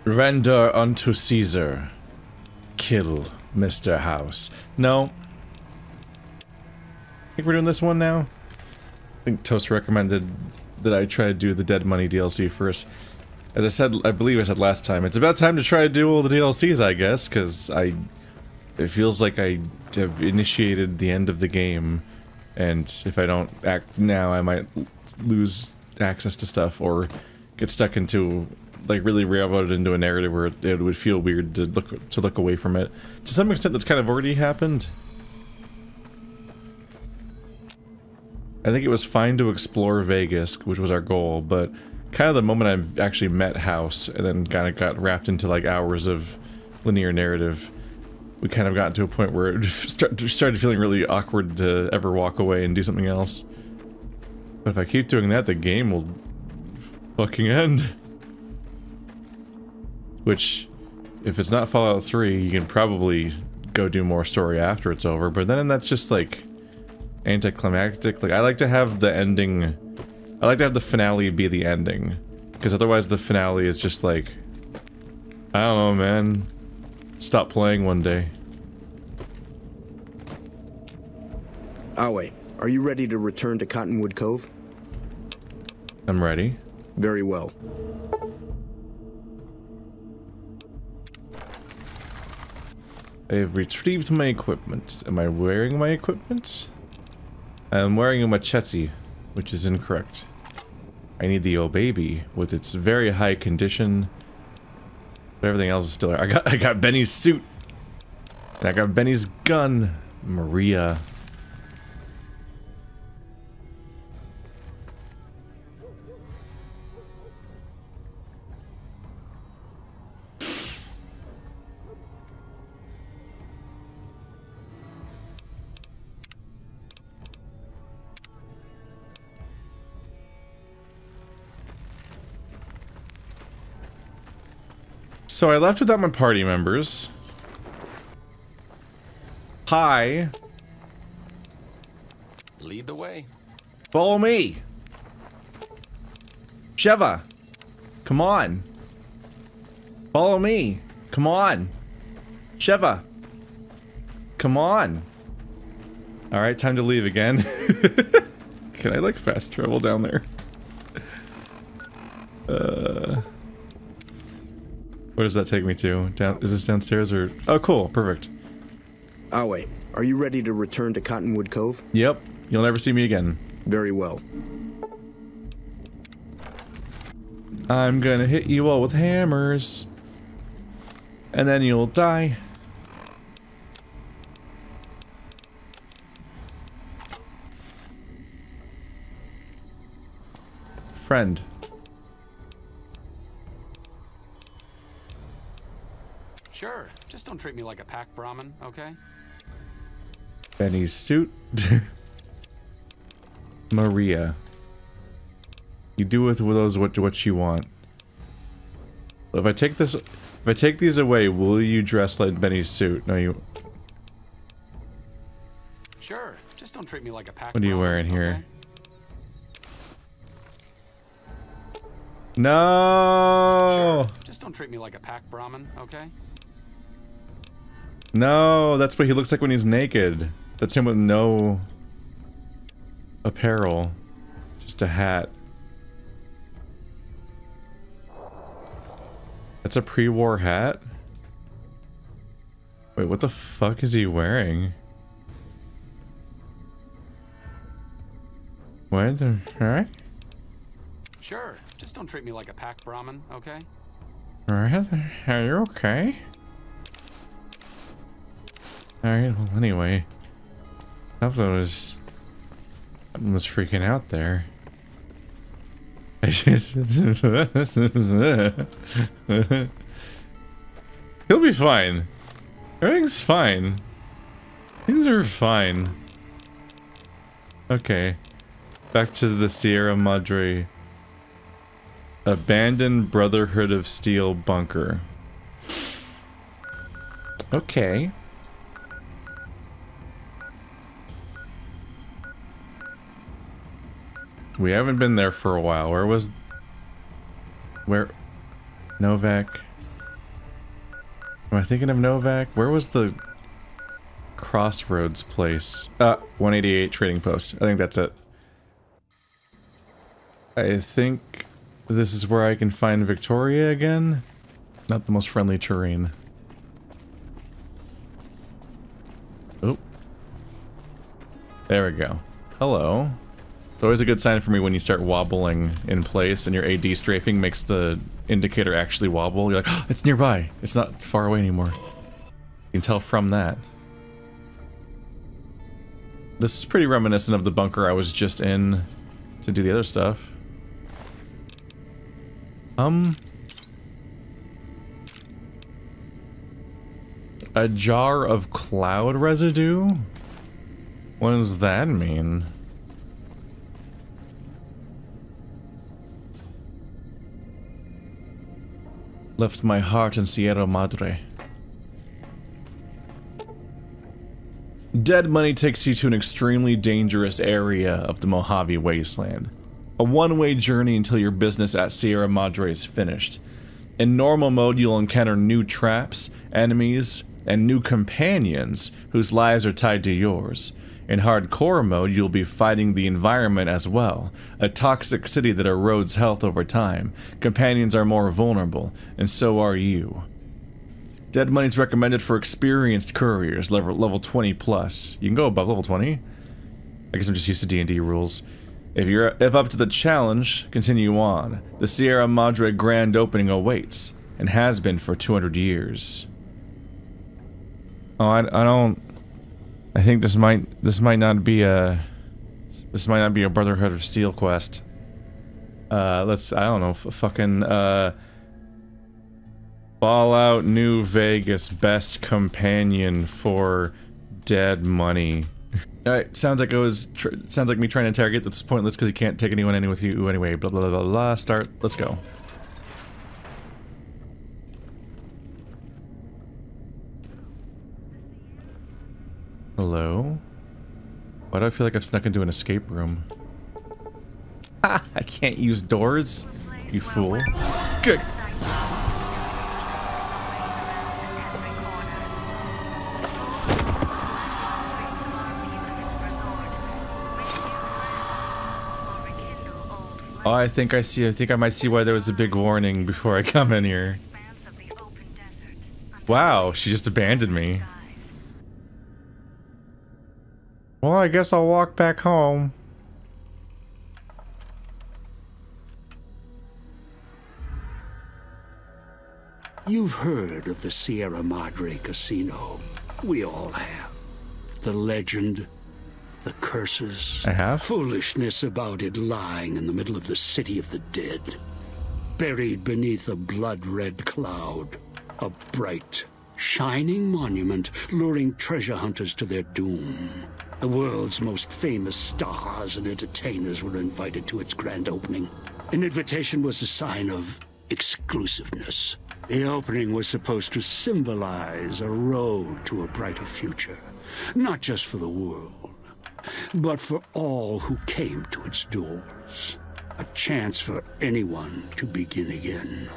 Render unto Caesar. Kill Mr. House. No. I think we're doing this one now. I think Toast recommended that I try to do the Dead Money DLC first. As I said, I believe I said last time, it's about time to try to do all the DLCs, I guess, because it feels like I have initiated the end of the game, and if I don't act now, I might lose access to stuff, or get stuck into, like, really railroaded into a narrative where it would feel weird to look away from it. To some extent, that's kind of already happened. I think it was fine to explore Vegas, which was our goal, but kind of the moment I actually met House, and then kind of got wrapped into, like, hours of linear narrative, we kind of got to a point where it started feeling really awkward to ever walk away and do something else. But if I keep doing that, the game will fucking end. Which, if it's not Fallout 3, you can probably go do more story after it's over, but then that's just, like, anticlimactic. Like, I like to have the ending... I like to have the finale be the ending. Because otherwise the finale is just like... I don't know, man. Stop playing one day. Awe, are you ready to return to Cottonwood Cove? I'm ready. Very well. I have retrieved my equipment. Am I wearing my equipment? I'm wearing a machete, which is incorrect. I need the old baby with its very high condition. But everything else is still there. I got Benny's suit. And I got Benny's gun. Maria. So I left without my party members. Hi. Lead the way. Follow me. Sheva. Come on. Follow me. Come on. Sheva. Come on. Alright, time to leave again. Can I, like, fast travel down there? Where does that take me to? Down? Is this downstairs or... Oh, cool. Perfect. Awe, are you ready to return to Cottonwood Cove? Yep. You'll never see me again. Very well. I'm gonna hit you all with hammers. And then you'll die. Friend. Sure, just don't treat me like a pack Brahmin, okay? Benny's suit. Maria. You do with those what you want. If I take these away, will you dress like Benny's suit? No, you... Sure, just don't treat me like a pack What are you Brahmin, wearing here? okay? No! Sure, just don't treat me like a pack Brahmin, okay? No, that's what he looks like when he's naked. That's him with no apparel. Just a hat. That's a pre-war hat? Wait, what the fuck is he wearing? What? Alright? Sure, just don't treat me like a pack Brahmin, okay? Alright, are you okay? Alright, well, anyway. Something was freaking out there. I just... He'll be fine. Everything's fine. Things are fine. Okay. Back to the Sierra Madre. Abandoned Brotherhood of Steel bunker. Okay. We haven't been there for a while. Where? Novak. Am I thinking of Novak? Where was the Crossroads place? 188 Trading Post. I think that's it. I think this is where I can find Victoria again. Not the most friendly terrain. Oh. There we go. Hello. It's always a good sign for me when you start wobbling in place and your AD strafing makes the indicator actually wobble. You're like, oh, it's nearby. It's not far away anymore. You can tell from that. This is pretty reminiscent of the bunker I was just in to do the other stuff. A jar of cloud residue? What does that mean? Left my heart in Sierra Madre. Dead money takes you to an extremely dangerous area of the Mojave Wasteland. A one-way journey until your business at Sierra Madre is finished. In normal mode, you'll encounter new traps, enemies, and new companions whose lives are tied to yours. In hardcore mode, you'll be fighting the environment as well, a toxic city that erodes health over time. Companions are more vulnerable, and so are you. Dead money is recommended for experienced couriers, level 20 plus. You can go above level 20. I guess I'm just used to D&D rules. If up to the challenge, continue on. The Sierra Madre grand opening awaits, and has been for 200 years. Oh, I don't... I think this might not be a Brotherhood of Steel quest. I don't know, fucking, Fallout New Vegas best companion for dead money. Alright, sounds like me trying to interrogate that's pointless because you can't take anyone in with you anyway. Blah blah blah blah. Start. Let's go. Hello? Why do I feel like I've snuck into an escape room? Ha! I can't use doors, you fool. Good. Oh, I think I might see why there was a big warning before I come in here. Wow, she just abandoned me. Well, I guess I'll walk back home. You've heard of the Sierra Madre Casino. We all have. The legend, the curses. I have? Foolishness about it lying in the middle of the city of the dead. Buried beneath a blood-red cloud. A bright, shining monument luring treasure hunters to their doom. The world's most famous stars and entertainers were invited to its grand opening. An invitation was a sign of exclusiveness. The opening was supposed to symbolize a road to a brighter future. Not just for the world, but for all who came to its doors. A chance for anyone to begin again.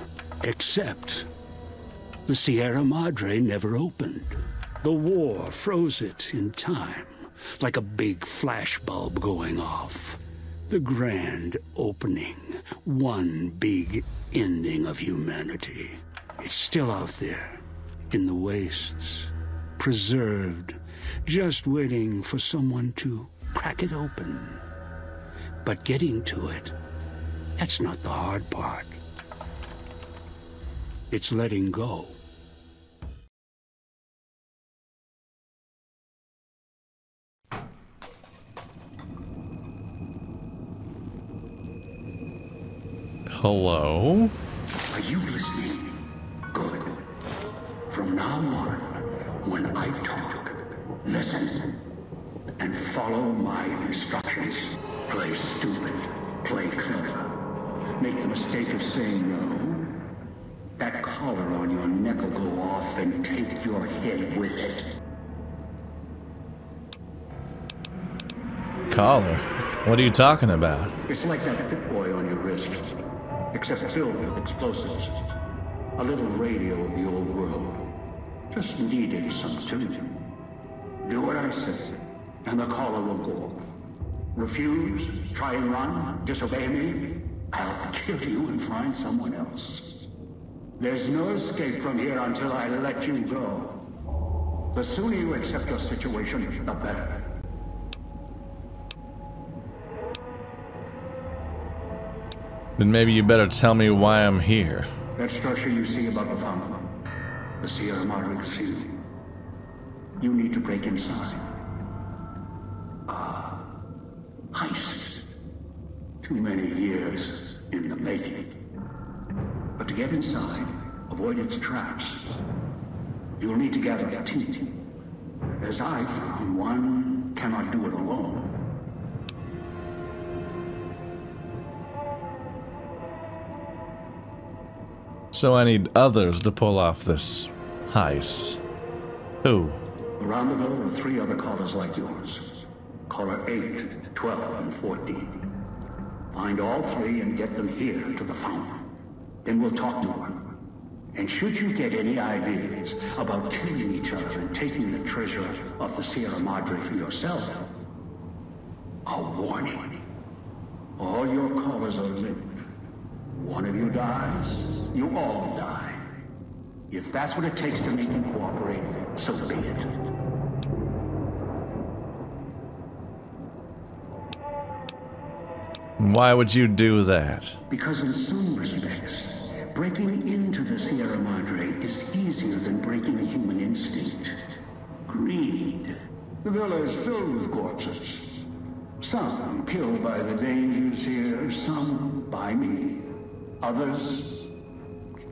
Except the Sierra Madre never opened. The war froze it in time, like a big flashbulb going off. The grand opening, one big ending of humanity. It's still out there, in the wastes, preserved, just waiting for someone to crack it open. But getting to it, that's not the hard part. It's letting go. Hello? Are you listening? Good. From now on, when I talk, listen and follow my instructions. Play stupid, play clever. Make the mistake of saying no. That collar on your neck will go off and take your head with it. Collar? What are you talking about? It's like that Fit Boy on your wrist, except filled with explosives. A little radio of the old world. Just needed some tuning. Do what I say, and the caller will go off. Refuse, try and run, disobey me, I'll kill you and find someone else. There's no escape from here until I let you go. The sooner you accept your situation, the better. Then maybe you better tell me why I'm here. That structure you see above the fountain, the Sierra Madre Casino. You need to break inside. Heist. Too many years in the making. But to get inside, avoid its traps, you'll need to gather a team. As I found, one cannot do it alone. So I need others to pull off this heist. Who? Around the villa are 3 other callers like yours. Caller 8, 12, and 14. Find all 3 and get them here to the fountain. Then we'll talk more. And should you get any ideas about killing each other and taking the treasure of the Sierra Madre for yourself, a warning. All your callers are linked. One of you dies, you all die. If that's what it takes to make you cooperate, so be it. Why would you do that? Because in some respects, breaking into the Sierra Madre is easier than breaking human instinct. Greed. The villa is filled with corpses. Some killed by the dangers here, some by me. Others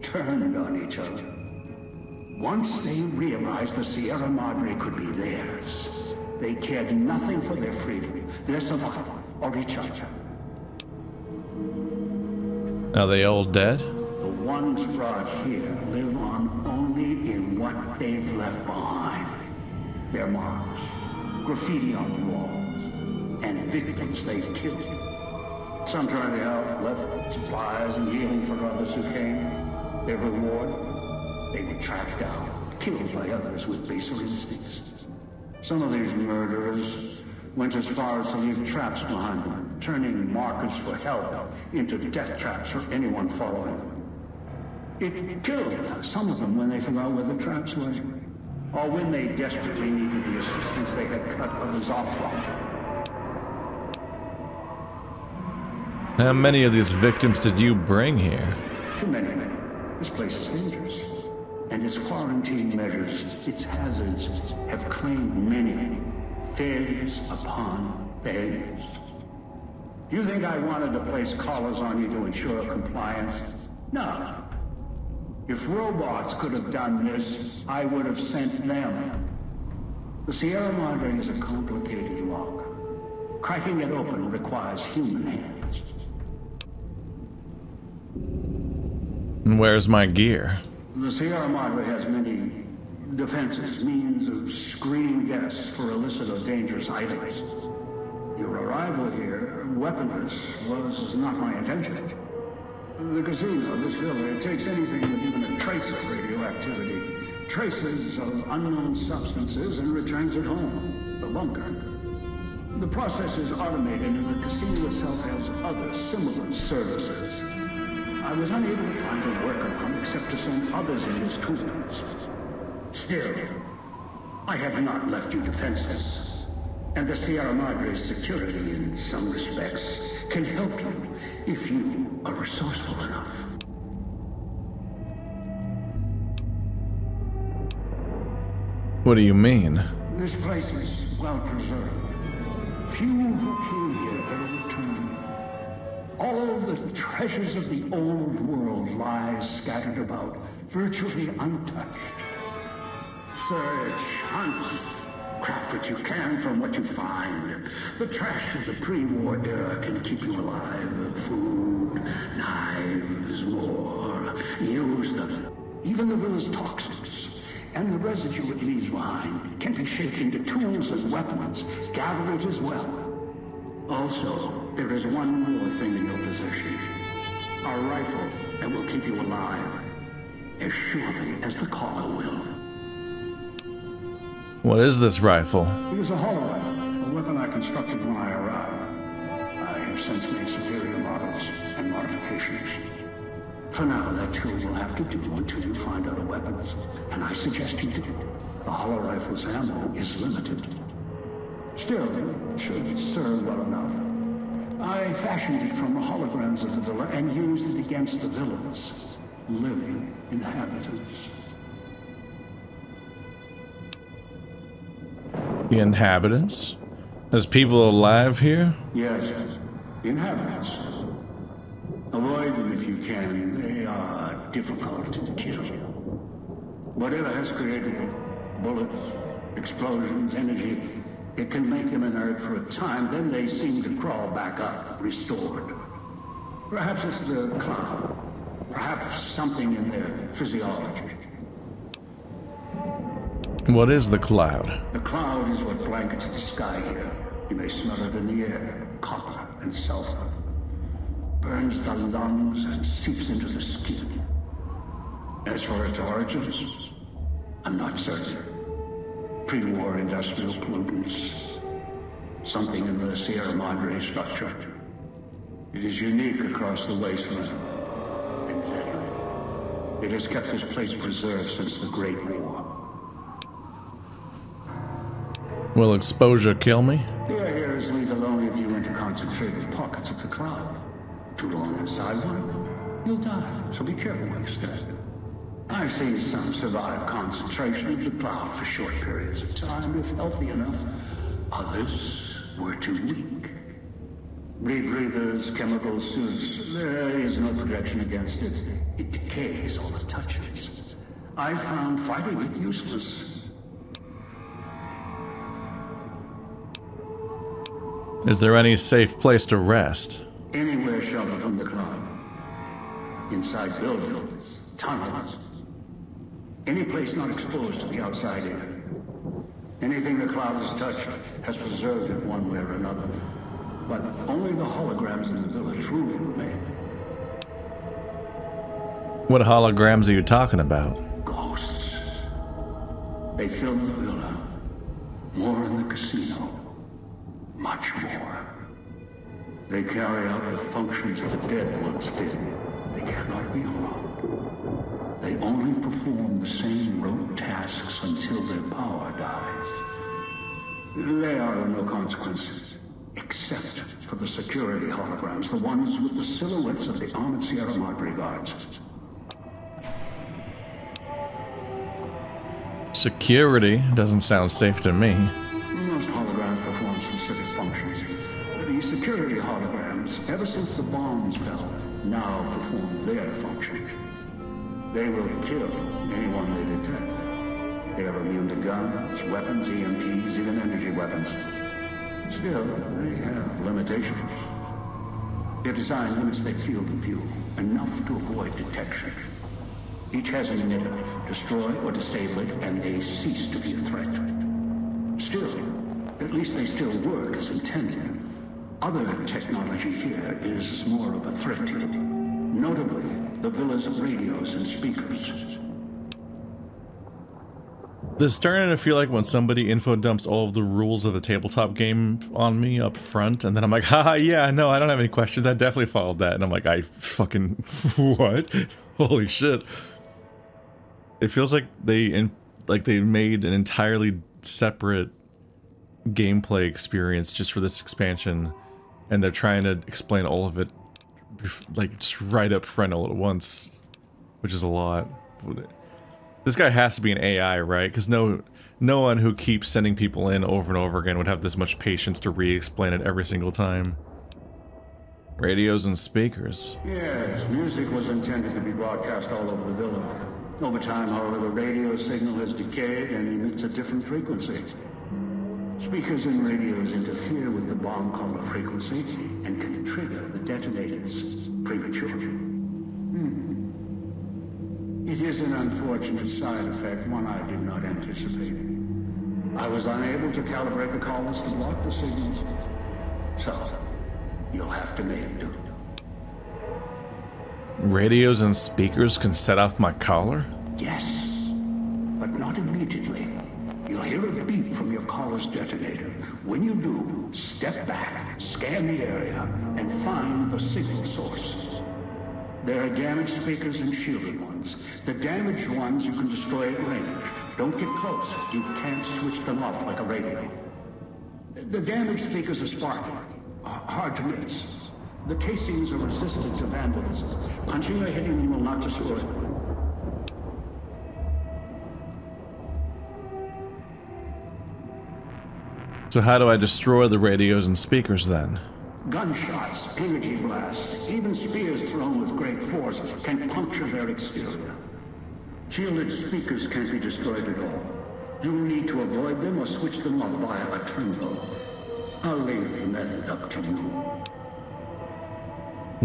turned on each other. Once they realized the Sierra Madre could be theirs, they cared nothing for their freedom, their survival, or each other. Are they all dead? The ones brought here live on only in what they've left behind. Their marks, graffiti on the walls, and victims they've killed. Some tried to help, left supplies and healing for others who came. Their reward? They were tracked down, killed by others with baser instincts. Some of these murderers went as far as to leave traps behind them, turning markers for help into death traps for anyone following them. It killed some of them when they forgot where the traps were, or when they desperately needed the assistance they had cut others off from. How many of these victims did you bring here? Too many. This place is dangerous. And its quarantine measures, its hazards, have claimed many failures upon failures. You think I wanted to place collars on you to ensure compliance? No. If robots could have done this, I would have sent them. The Sierra Madre is a complicated lock. Cracking it open requires human hands. And where's my gear? The Sierra Madre has many defenses, means of screening guests for illicit or dangerous items. Your arrival here, weaponless, was not my intention. The casino, this villa, it takes anything with even a trace of radioactivity, traces of unknown substances, and returns it home, the bunker. The process is automated, and the casino itself has other similar services. I was unable to find a workaround except to send others in as tools. Still, I have not left you defenseless. And the Sierra Madre's security, in some respects, can help you if you are resourceful enough. What do you mean? This place is well preserved. Few who came here ever returned. All of the treasures of the old world lie scattered about, virtually untouched. Search, hunt, craft what you can from what you find. The trash of the pre-war era can keep you alive. Food, knives, more. Use them. Even the villa's toxins and the residue it leaves behind can be shaped into tools and weapons. Gather it as well. Also, there is one more thing in your possession. A rifle that will keep you alive. As surely as the caller will. What is this rifle? It is a hollow rifle, a weapon I constructed when I arrived. I have since made superior models and modifications. For now, that too will have to do until you find other weapons, and I suggest you do. The hollow rifle's ammo is limited. Still, it should serve well enough. I fashioned it from the holograms of the villa and used it against the villa's living inhabitants. The inhabitants? There's people alive here? Yes, inhabitants. Avoid them if you can. They are difficult to kill. Whatever has created them, bullets, explosions, energy, it can make them inert for a time, then they seem to crawl back up, restored. Perhaps it's the cloud. Perhaps something in their physiology. What is the cloud? The cloud is what blankets the sky here. You may smell it in the air. Copper and sulfur. Burns the lungs and seeps into the skin. As for its origins, I'm not certain. Pre-war industrial pollutants. Something in the Sierra Madre structure. It is unique across the wasteland. And deadly. It has kept this place preserved since the Great War. Will exposure kill me? The air here is lethal only if you enter concentrated pockets of the cloud. Too long inside one, you'll die, so be careful where you step. I've seen some survive concentration of the cloud for short periods of time, if healthy enough. Others were too weak. Rebreathers, chemical suits, there is no protection against it. It decays all it touches. I found fighting it useless. Is there any safe place to rest? Anywhere sheltered from the cloud. Inside buildings, tunnels. Any place not exposed to the outside air. Anything the cloud has touched has preserved it one way or another. But only the holograms in the village truly remain. What holograms are you talking about? Ghosts. They fill the villa. More in the casino. Much more. They carry out the functions the dead once did. They cannot be harmed. They only perform the same rote tasks until their power dies. They are of no consequence, except for the security holograms, the ones with the silhouettes of the armored Sierra Madre guards. Security doesn't sound safe to me. Most holograms perform specific functions. The security holograms, ever since the bombs fell, now perform their function. They will kill anyone they detect. They are immune to guns, weapons, EMPs, even energy weapons. Still, they have limitations. Their design limits their field of view, enough to avoid detection. Each has an emitter. Destroy or disable it, and they cease to be a threat. Still, at least they still work as intended. Other technology here is more of a threat to you. Notably, the villa's radios and speakers. This is starting to feel like when somebody info dumps all of the rules of a tabletop game on me up front, and then I'm like, haha, yeah, no, I don't have any questions, I definitely followed that, and I'm like, I fucking, what? Holy shit. It feels like they made an entirely separate gameplay experience just for this expansion, and they're trying to explain all of it, like, just right up front all at once, which is a lot. This guy has to be an AI, right? Because no one who keeps sending people in over and over again would have this much patience to re-explain it every single time. Radios and speakers. Yes, music was intended to be broadcast all over the villa. Over time, however, the radio signal has decayed and emits a different frequency. Speakers and radios interfere with the bomb caller frequency and can trigger the detonators prematurely. It is an unfortunate side effect, one I did not anticipate. I was unable to calibrate the collars to block the signals. So, you'll have to make do. Radios and speakers can set off my collar? Yes, but not immediately. You'll hear a beep from your collar's detonator. When you do, step back, scan the area, and find the signal source. There are damaged speakers and shielded ones. The damaged ones you can destroy at range. Don't get close. You can't switch them off like a radio. The damaged speakers are sparking. Hard to miss. The casings are resistant to vandalism. Punching or hitting them will not destroy them. So how do I destroy the radios and speakers then? Gunshots, energy blasts, even spears thrown with great force can puncture their exterior. Shielded speakers can't be destroyed at all. You'll need to avoid them or switch them off via a turbo. I'll leave the method up to you.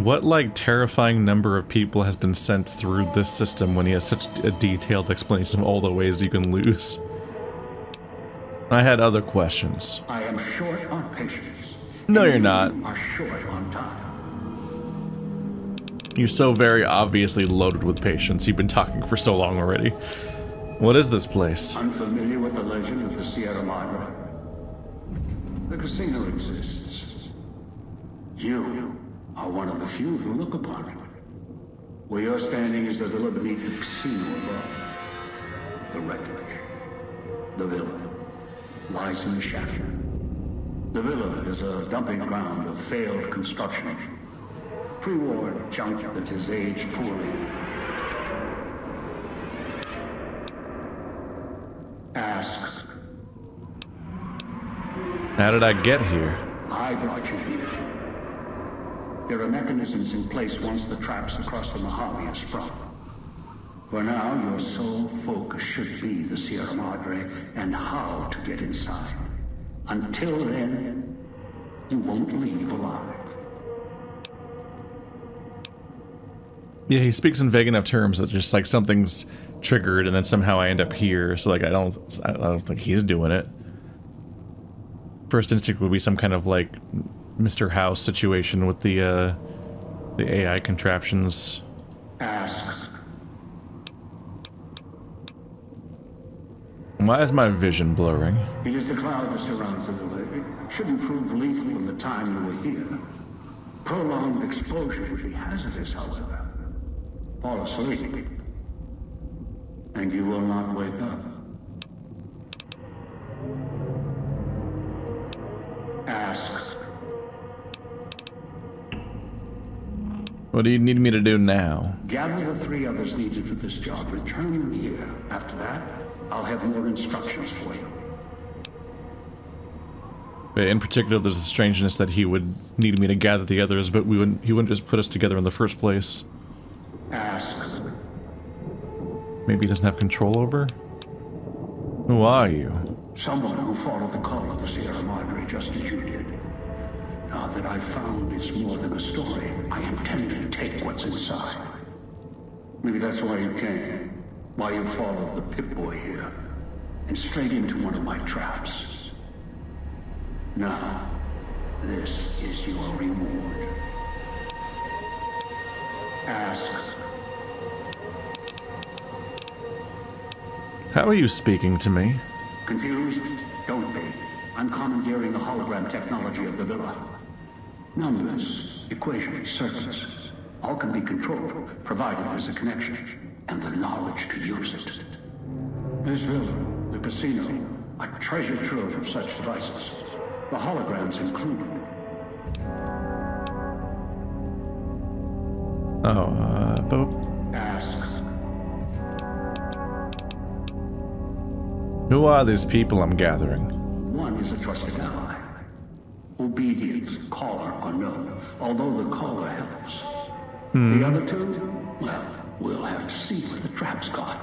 What, like, terrifying number of people has been sent through this system when he has such a detailed explanation of all the ways you can lose? I had other questions. I am short on patience. No, you're not. You are short on time. You're so very obviously loaded with patience. You've been talking for so long already. What is this place? Unfamiliar with the legend of the Sierra Madre? The casino exists. You are one of the few who look upon it. Where you're standing is the villa beneath the casino above. The wreckage. The villa lies in the shadow. The villa is a dumping ground of failed construction. Pre-war junk that has aged poorly. Ask. How did I get here? I brought you here. There are mechanisms in place once the traps across the Mojave are sprung. For now, your sole focus should be the Sierra Madre and how to get inside. Until then, you won't leave alive. Yeah, he speaks in vague enough terms that just like something's triggered and then somehow I end up here. So like I don't think he's doing it. First instinct would be some kind of like Mr. House situation with the AI contraptions. Ask. Why is my vision blurring? It is the cloud that surrounds the villa. It shouldn't prove lethal in the time you were here. Prolonged exposure would be hazardous, however. Fall asleep, and you will not wake up. Ask. What do you need me to do now? Gather the 3 others needed for this job. Return them here. After that, I'll have more instructions for you. In particular, there's a strangeness that he would need me to gather the others, but he wouldn't just put us together in the first place. Ask. Maybe he doesn't have control over? Who are you? Someone who followed the call of the Sierra Madre just as you did. Now that I've found it's more than a story, I intend to take what's inside. Maybe that's why you came. Why you followed the Pip-Boy here. And straight into one of my traps. Now, this is your reward. Ask. How are you speaking to me? Confused? Don't be. I'm commandeering the hologram technology of the villa. Numbers, equations, circuits, all can be controlled, provided there's a connection, and the knowledge to use it. This villa, the casino, a treasure trove of such devices. The holograms included. Boop. Ask. Who are these people I'm gathering? One is a trusted ally. Obedient, caller or no, although the caller helps. The other 2? Well, we'll have to see what the trap's got.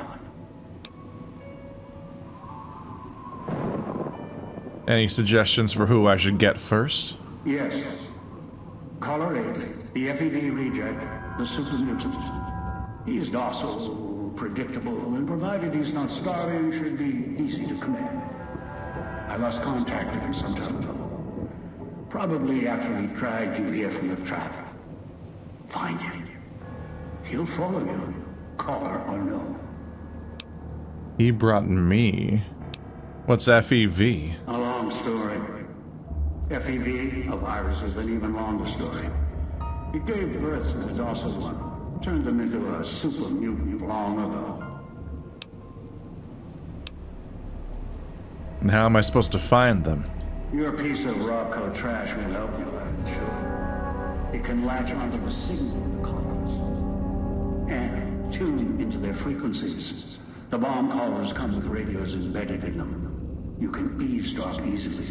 Any suggestions for who I should get first? Yes. Caller 8, the FEV reject, the super mutant. He's docile, predictable, and provided he's not starving, should be easy to command. I lost contact with him some time ago. Probably after he dragged you here from the trap. Find him. He'll follow you, caller or no. He brought me. What's FEV? A long story. FEV, a virus, is an even longer story. It gave birth to the docile one, turned them into a super mutant long ago. And how am I supposed to find them? Your piece of Rocco trash will help you, I'm sure. It can latch onto the signal of the callers and tune into their frequencies. The bomb callers come with radios embedded in them. You can eavesdrop easily.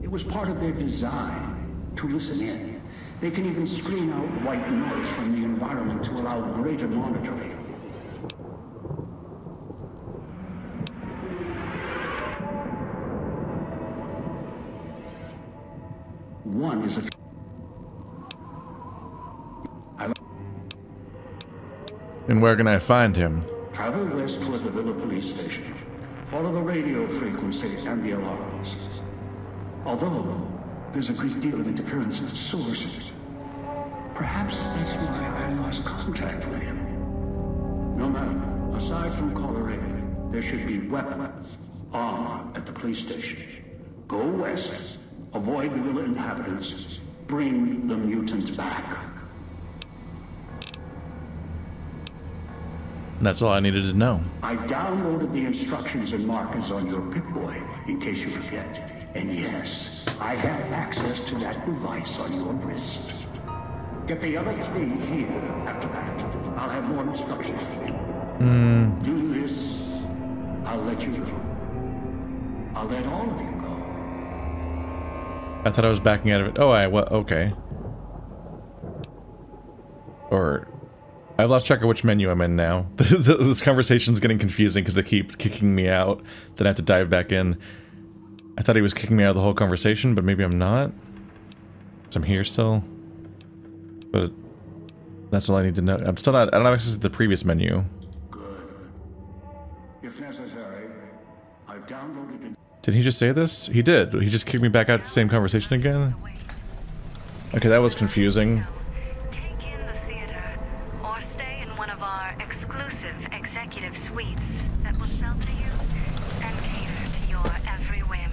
It was part of their design to listen in. They can even screen out white noise from the environment to allow greater monitoring. One is a... And where can I find him? Travel west toward the Villa police station. Follow the radio frequency and the alarms. Although, there's a great deal of interference at the source. Perhaps that's why I lost contact with him. No matter. Aside from caller aid, there should be weapons, armor at the police station. Go west. Avoid the Villa inhabitants. Bring the mutants back. That's all I needed to know. I downloaded the instructions and markers on your Pip-Boy, in case you forget. And yes, I have access to that device on your wrist. Get the other three here after that. I'll have more instructions for you. Do this, I'll let you go. I'll let all of you go. I thought I was backing out of it. Oh, okay. Or... I've lost track of which menu I'm in now. This conversation's getting confusing because they keep kicking me out. Then I have to dive back in. I thought he was kicking me out of the whole conversation, but maybe I'm not. So I'm here still. But that's all I need to know. I'm still not... I don't have access to the previous menu. Good. If necessary, I've downloaded it. Did he just say this? He did. He just kicked me back out to the same conversation again? Okay, that was confusing. Executive suites that will shelter you and cater to your every whim.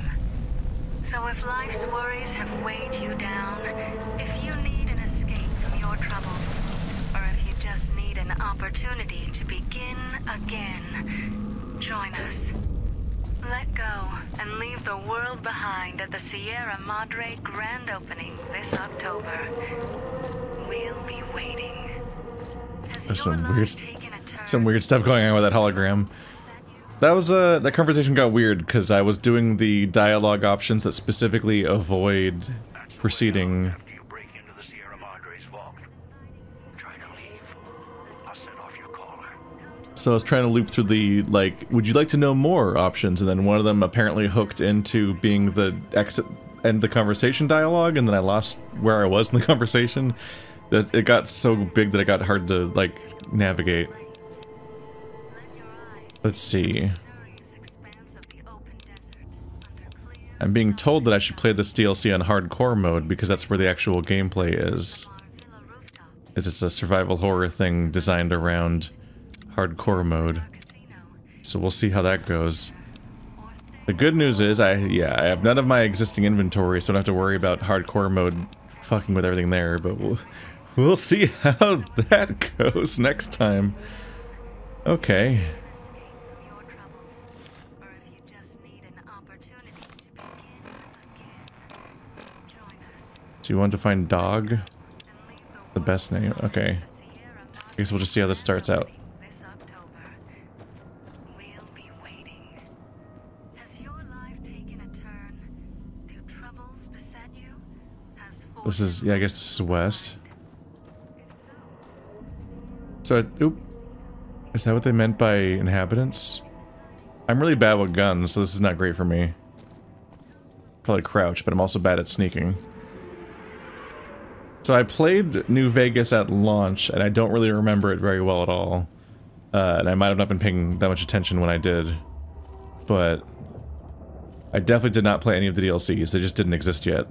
So if life's worries have weighed you down, if you need an escape from your troubles, or if you just need an opportunity to begin again, join us. Let go and leave the world behind at the Sierra Madre grand opening this October. We'll be waiting. There's some weird stuff going on with that hologram. That was that conversation got weird because I was doing the dialogue options that specifically avoid proceeding. So I was trying to loop through the, like, would you like to know more options, and then one of them apparently hooked into being the exit and the conversation dialogue, and then I lost where I was in the conversation. That it got so big that it got hard to, like, navigate. Let's see. I'm being told that I should play this DLC on hardcore mode because that's where the actual gameplay is. It's a survival horror thing designed around hardcore mode. So we'll see how that goes. The good news is I have none of my existing inventory, so I don't have to worry about hardcore mode fucking with everything there, but we'll see how that goes next time. Okay. Do you want to find dog? The best name? Okay. I guess we'll just see how this starts out. This is, yeah, I guess this is west. So, oop. Is that what they meant by inhabitants? I'm really bad with guns, so this is not great for me. Probably crouch, but I'm also bad at sneaking. So I played New Vegas at launch, and I don't really remember it very well at all. And I might have not been paying that much attention when I did. But I definitely did not play any of the DLCs, they just didn't exist yet.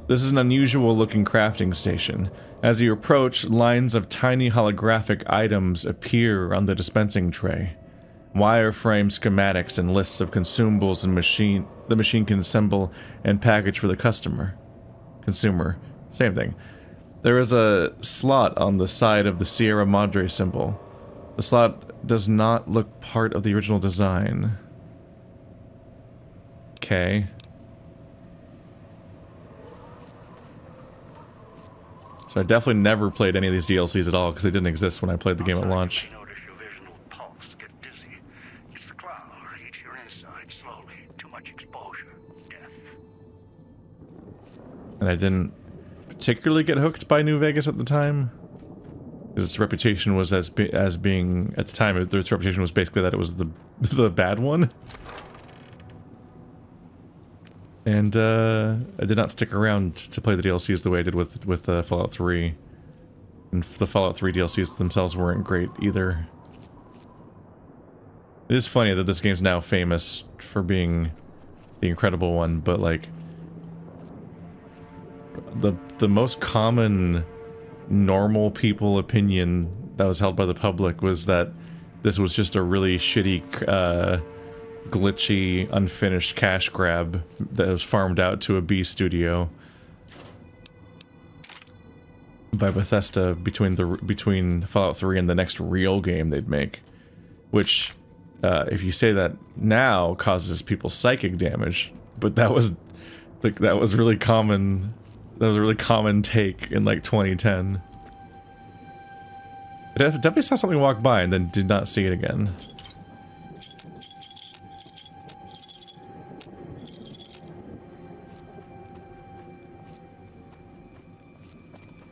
This is an unusual looking crafting station. As you approach, lines of tiny holographic items appear on the dispensing tray. wireframe schematics and lists of consumables and the machine can assemble and package for the consumer. Same thing. There is a slot on the side of the Sierra Madre symbol. The slot does not look part of the original design. Okay. So I definitely never played any of these DLCs at all because they didn't exist when I played the game at launch. And I didn't particularly get hooked by New Vegas at the time, because its reputation was as being at the time. Its reputation was basically that it was the bad one, and I did not stick around to play the DLCs the way I did with Fallout 3, and the Fallout 3 DLCs themselves weren't great either. It is funny that this game's now famous for being the incredible one, but like, the most common normal people opinion that was held by the public was that this was just a really shitty, glitchy, unfinished cash grab that was farmed out to a B studio by Bethesda between Fallout 3 and the next real game they'd make, which, if you say that now, causes people psychic damage, but that was really common. That was a really common take in like 2010. I definitely saw something walk by and then did not see it again.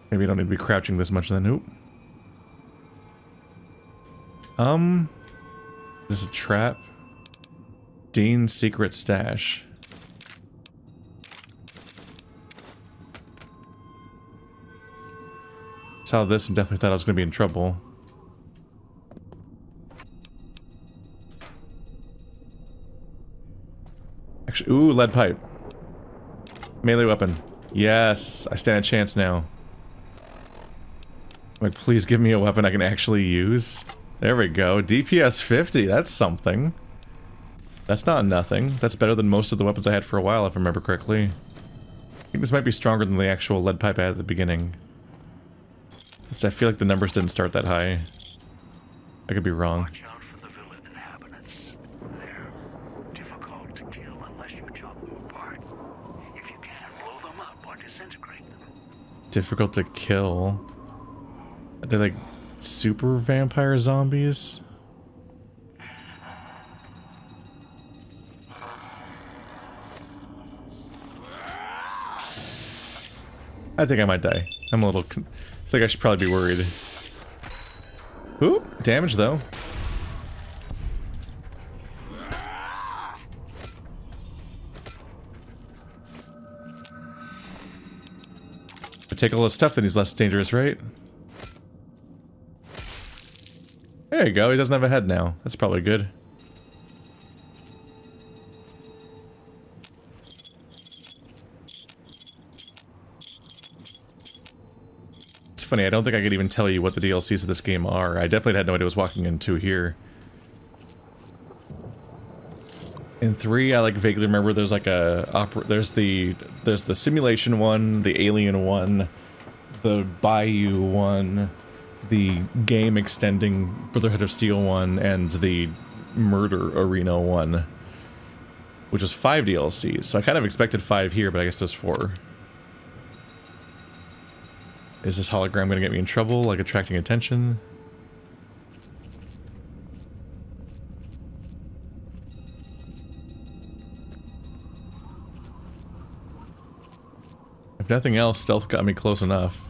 Maybe I don't need to be crouching this much then. Oop. This is a trap. Dean's secret stash. Saw this and definitely thought I was going to be in trouble. Actually, ooh, lead pipe. Melee weapon. Yes, I stand a chance now. Like, please give me a weapon I can actually use. There we go. DPS 50, that's something. That's not nothing. That's better than most of the weapons I had for a while, if I remember correctly. I think this might be stronger than the actual lead pipe I had at the beginning. I feel like the numbers didn't start that high. I could be wrong. Watch out for the villa inhabitants. They're difficult to kill unless you chop them apart. If you can, blow them up or disintegrate them. Difficult to kill? Are they like super vampire zombies? I think I might die. I'm a little... I think I should probably be worried. Ooh, damage though. If I take all this stuff, then he's less dangerous, right? There you go, he doesn't have a head now. That's probably good. Funny, I don't think I could even tell you what the DLCs of this game are. I definitely had no idea I was walking into here. In 3, I like vaguely remember there's like there's the simulation one, the alien one, the bayou one, the game extending Brotherhood of Steel one, and the murder arena one, which was 5 DLCs. So I kind of expected 5 here, but I guess there's 4. Is this hologram gonna get me in trouble, like attracting attention? If nothing else, stealth got me close enough.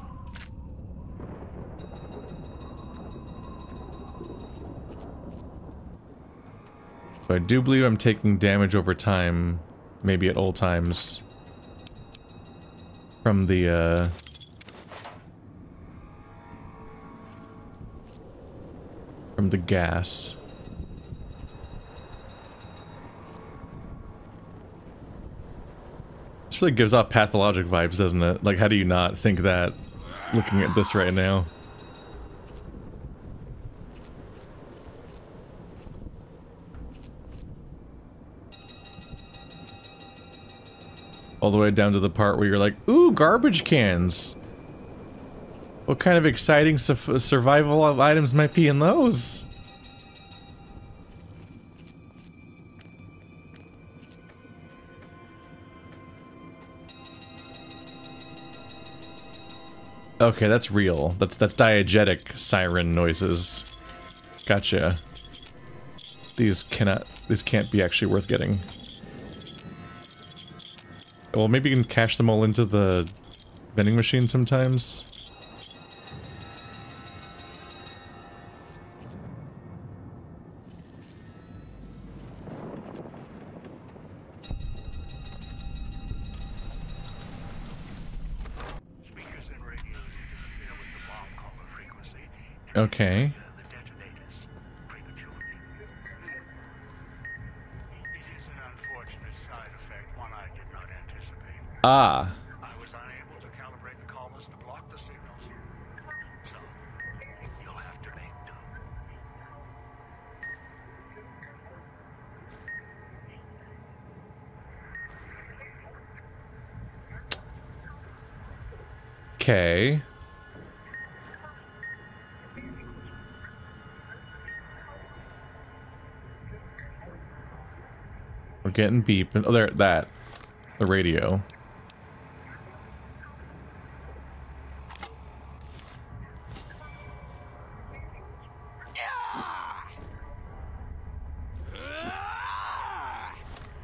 But I do believe I'm taking damage over time, maybe at old times, from the, from the gas. This really gives off pathologic vibes, doesn't it? Like, how do you not think that, looking at this right now? All the way down to the part where you're like, ooh, garbage cans. What kind of exciting survival of items might be in those? Okay, that's real. That's diegetic siren noises. Gotcha. These can't be actually worth getting. Well, maybe you can cash them all into the vending machine sometimes. Okay. Ah. I was unable to calibrate the collars to block the signals. So, you'll have to make do. Okay. We're getting beep. Oh, there, that. The radio.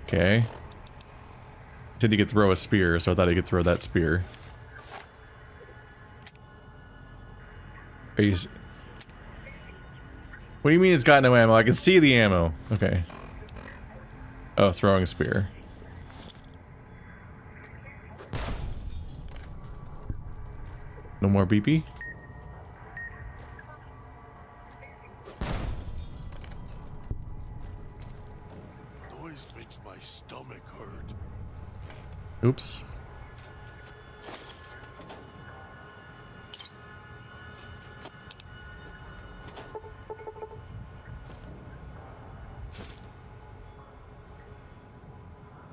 Okay. Said he could throw a spear, so I thought he could throw that spear. Are you... What do you mean it's got no ammo? I can see the ammo. Okay. Oh, throwing a spear. No more beepy? Noise makes my stomach hurt. Oops.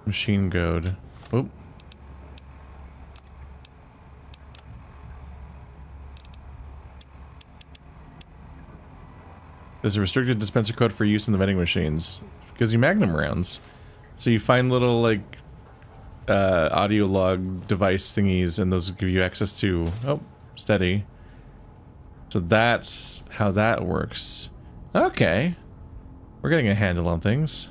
Machine goad. Oop. There's a restricted dispenser code for use in the vending machines. Gives you magnum rounds. So you find little, like, audio log device thingies, and those give you access to... Oh, steady. So that's how that works. Okay. We're getting a handle on things.